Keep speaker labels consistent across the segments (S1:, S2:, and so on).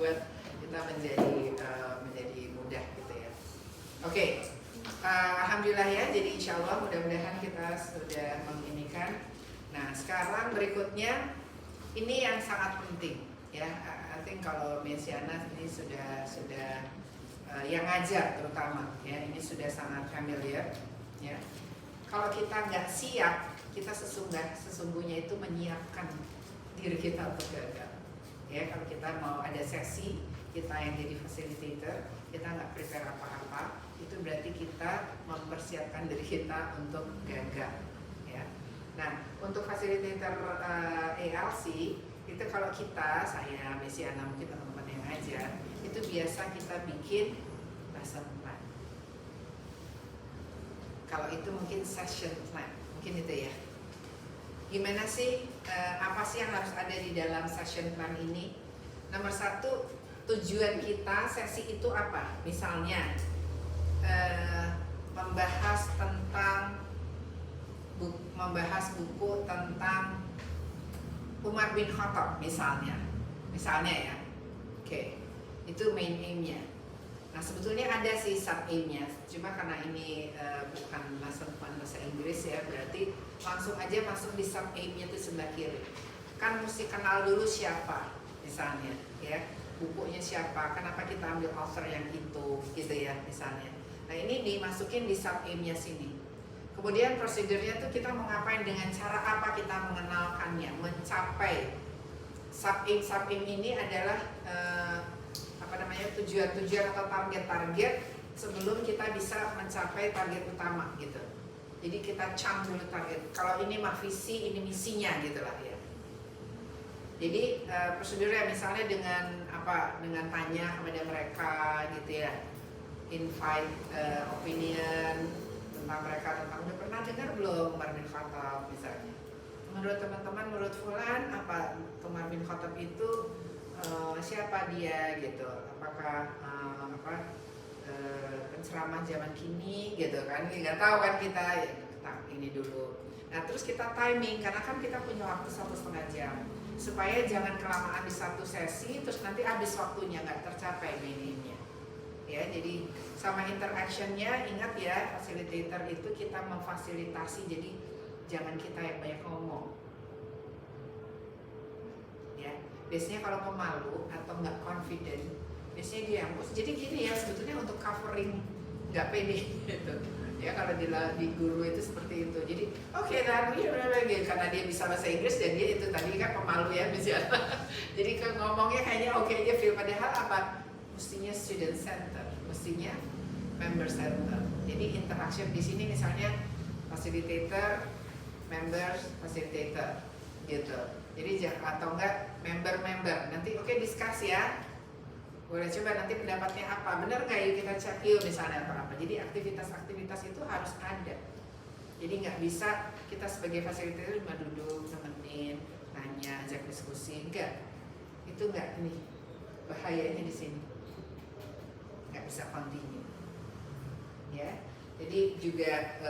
S1: membuat kita menjadi mudah gitu ya. Oke. Alhamdulillah ya, jadi insya Allah mudah-mudahan kita sudah menginikan. Nah sekarang berikutnya ini yang sangat penting ya. I think kalau Mesiana ini sudah yang ngajar terutama ya, ini sudah sangat familiar ya. Kalau kita nggak siap, kita sesungguhnya itu menyiapkan diri kita untuk gagal ya. Kalau kita mau ada sesi, kita yang jadi facilitator, kita nggak prepare apa-apa, itu berarti kita mempersiapkan diri kita untuk gagal ya. Nah untuk facilitator ALC itu kalau saya Mesiana, mungkin teman-teman yang ngajar, itu biasa kita bikin lesson plan. Kalau itu mungkin session plan, mungkin itu ya. Gimana sih, apa sih yang harus ada di dalam session plan ini? Nomor satu, tujuan kita sesi itu apa? Misalnya membahas buku tentang Umar bin Khattab misalnya ya. Oke. Itu main aim-nya. Nah sebetulnya ada sih sub aim-nya, cuma karena ini bukan lesson plan bahasa Inggris ya, berarti langsung aja masuk di sub aim-nya itu sebelah kiri. Kan mesti kenal dulu siapa misalnya ya, bukunya siapa, kenapa kita ambil author yang itu gitu ya misalnya. Nah ini dimasukin di sub aim-nya sini. Kemudian prosedurnya tuh kita mau ngapain, dengan cara apa kita mengenalkannya, mencapai sub aim ini adalah tujuan-tujuan atau target-target sebelum kita bisa mencapai target utama gitu. Jadi kita cam dulu target. Kalau ini mah visi, ini misinya gitulah ya. Jadi prosedurnya misalnya dengan tanya kepada mereka gitu ya, invite opinion tentang mereka, tentang udah pernah dengar belum Umar bin Khattab misalnya. Menurut teman-teman, menurut Fulan apa Umar bin Khattab itu siapa dia gitu? Apakah penceramah zaman kini gitu kan? Nggak tahu kan kita ya, ini dulu. Nah terus kita timing karena kan kita punya waktu 1,5 jam supaya jangan kelamaan di satu sesi terus nanti habis waktunya nggak tercapai minimnya. Ya, jadi sama interactionnya ingat ya, facilitator itu kita memfasilitasi, jadi jangan kita yang banyak ngomong. Ya, biasanya kalau pemalu atau nggak confident, biasanya dia yang bos. Jadi gini ya, sebetulnya untuk covering nggak pede gitu. Ya kalau di guru itu seperti itu. Jadi oke, karena dia bisa bahasa Inggris dan dia itu tadi kan pemalu ya misalnya. Jadi kan ngomongnya kayaknya oke aja feel, padahal apa? Mestinya student center, mestinya member center. Jadi interaction di sini misalnya facilitator, members, facilitator, gitu. Jadi atau enggak member. Nanti oke discuss ya. Boleh coba nanti pendapatnya apa? Benar nggak yuk kita cek yuk misalnya atau apa. Jadi aktivitas-aktivitas itu harus ada. Jadi nggak bisa kita sebagai fasilitator cuma duduk nemenin, nanya, ajak diskusi, enggak. Itu enggak nih. Bahayanya di sini. Nggak bisa continue ya. Jadi juga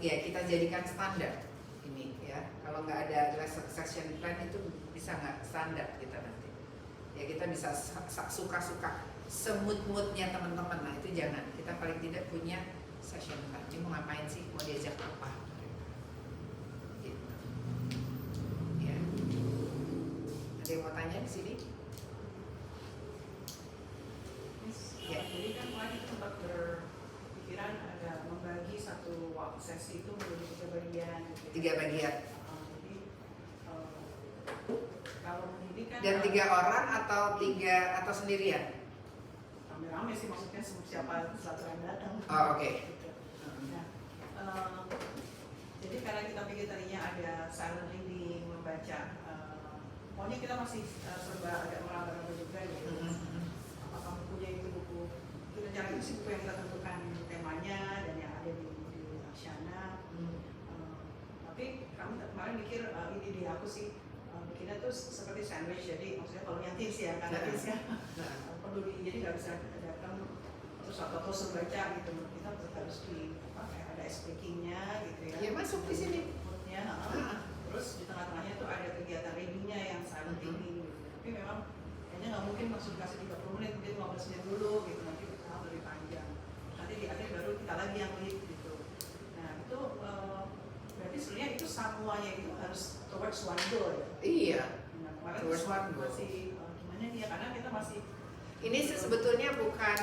S1: ya kita jadikan standar ini ya. Kalau nggak ada session plan itu bisa nggak standar kita nanti ya. Kita bisa suka-suka semut-mutnya teman-teman, nah itu jangan. Kita paling tidak punya session plan. Ini mau ngapain sih, mau diajak apa gitu ya. Ada yang mau tanya di sini?
S2: Ya, jadi kan kemarin kita sempat berpikiran ada membagi satu sesi itu menjadi 3 bagian. Gitu.
S1: 3 bagian.
S2: Jadi kalau ini kan.
S1: Dan 3 orang atau 3 atau sendirian?
S2: Rame-rame sih, maksudnya siapa satu yang datang.
S1: Oh, oke.
S2: Gitu. Nah, jadi karena kita pikir tadinya ada silent reading, membaca. Pokoknya kita masih serba agak meraba-raba juga gitu. Kamu punya itu buku, kita cari sih buku yang kita tentukan temanya dan yang ada di Asyana. Tapi kami kemarin mikir ini di aku sih bikinnya tuh seperti sandwich, jadi maksudnya kalau yang tips ya, karena tips ya perlu jadi nggak bisa datang terus terus membaca gitu, kita harus kayak ada speakingnya gitu ya.
S1: Ya masuk di sini.
S2: Terus di tengah-tengahnya tuh ada kegiatan readingnya yang silent reading gitu. Tapi memang kayaknya nggak mungkin langsung kasih 30 menit, mungkin 15 menit dulu gitu, nanti kita lebih panjang. Nanti di akhir baru kita lagi yang lead gitu. Nah itu berarti sebenarnya itu semuanya itu harus towards one goal ya.
S1: Iya.
S2: Nah, kemarin
S1: Towards one goal.
S2: masih gimana nih ya, karena kita masih
S1: Ini sebetulnya bukan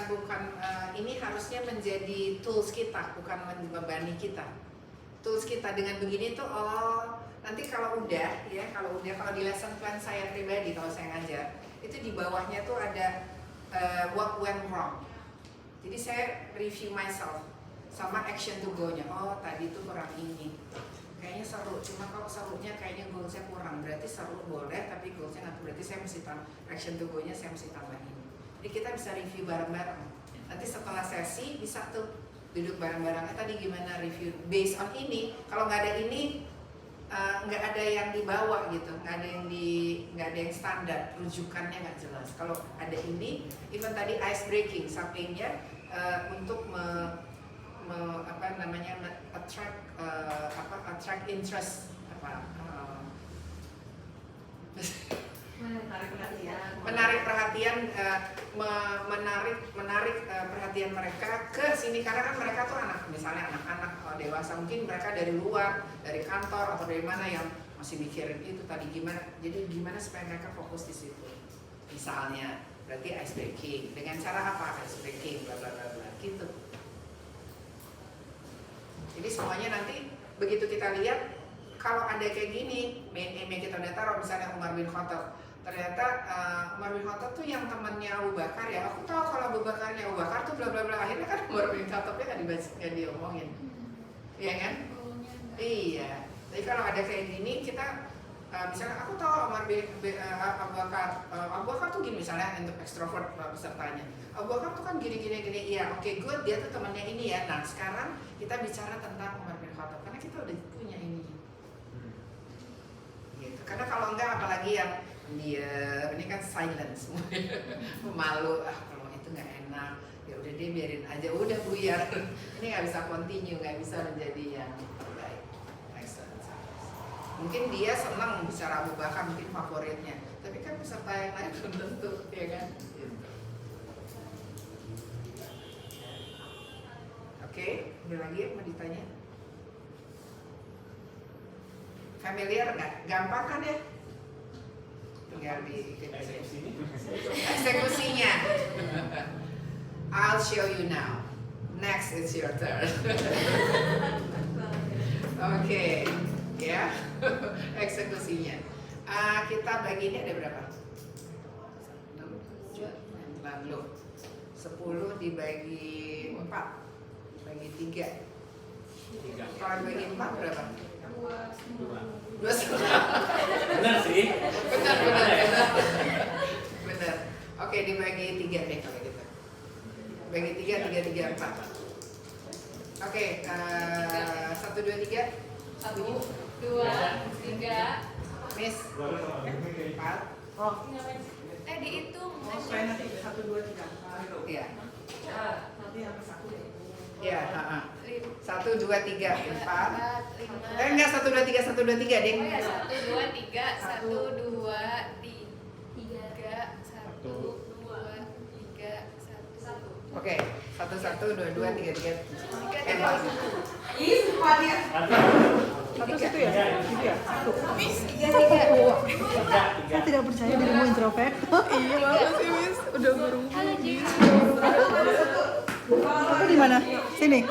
S1: ini harusnya menjadi tools kita, bukan membebani kita. Tools kita dengan begini tuh nanti kalau udah kalau di lesson plan saya pribadi kalau saya ngajar itu di bawahnya tuh ada what went wrong. Jadi saya review myself sama action to go-nya. Oh tadi tuh kurang ini. Kayaknya seru, cuma kalau serunya kayaknya goalsnya kurang. Berarti seru boleh, tapi goalsnya nggak. Berarti saya mesti action to go-nya saya mesti tambahin. Jadi kita bisa review bareng-bareng. Nanti setelah sesi bisa tuh duduk bareng-bareng. Tadi gimana review based on ini? Kalau nggak ada ini, nggak ada yang dibawa gitu, nggak ada yang standar, rujukannya nggak jelas. Kalau ada ini, even tadi ice breaking, sampingnya untuk attract interest menarik perhatian perhatian mereka ke sini karena kan mereka tuh misalnya anak-anak dewasa mungkin mereka dari luar, dari kantor atau dari mana yang masih mikirin itu tadi gimana, jadi gimana supaya mereka fokus di situ. Misalnya berarti ice breaking dengan cara apa ice breaking bla bla bla bla gitu. Jadi semuanya nanti begitu kita lihat kalau ada kayak gini, main aim kita udah taruh misalnya Umar bin Khattab. Ternyata Umar bin Khattab tuh yang temannya Abu Bakar ya. Aku tahu kalau Abu Bakarnya Abu Bakar tuh bla bla bla. Akhirnya kan Umar bin Khattabnya nggak diomongin, iya kan? Iya. Jadi kalau ada kayak gini kita misalnya aku tahu Umar bin Abu Bakar tuh gini misalnya untuk ekstrovert pesertanya. Abu Bakar tuh kan gini. Iya, oke, good. Dia tuh temannya ini ya. Nah sekarang kita bicara tentang Umar bin Khattab karena kita udah punya ini. Gitu. Karena kalau enggak apalagi yang dia ini kan silence malu kalau itu nggak enak ya udah dia biarin aja udah buyar ini nggak bisa continue, nggak bisa menjadi yang baik. Mungkin dia senang bicara Abu Bakar mungkin favoritnya tapi kan peserta yang lain belum tentu ya kan gitu. Oke, ada lagi yang mau ditanya? Familiar nggak? Gampang kan ya? Tinggal di eksekusinya. I'll show you now. Next it's your turn. Oke, ya eksekusinya. Kita bagi ini ada berapa? Lalu 10 dibagi 4 bagi 3. Kalau dibagi 4 berapa? 2.
S3: Benar sih.
S1: Benar. Oke, dibagi 3 deh kalau gitu. Bagi 3, 4. Oke, 1, 2, 3.
S4: 1, 2, 3.
S1: Miss 4.
S4: Dihitung.
S2: supaya nanti 1, 2, 3.
S1: Iya.
S2: Nanti yang satu ya.
S1: Iya, 1, 2, 3, 4.
S4: 5.
S1: Enggak 1, 2, 3, 1, 2, 3 deh.
S4: Oh ya, 1, 2, 3, 1, 2, 3, 1, 2, 3, 1.
S1: Oke, 1, 1, 2, 2, 3, 3.
S2: Ih, semuanya.
S3: Satu ya? Gitu ya? Satu.
S4: Miss, 3.
S3: Saya tidak percaya dirimu introvert.
S5: Iya makasih Miss, udah burung.
S4: Halo, Jim.
S3: Itu di mana? Sini.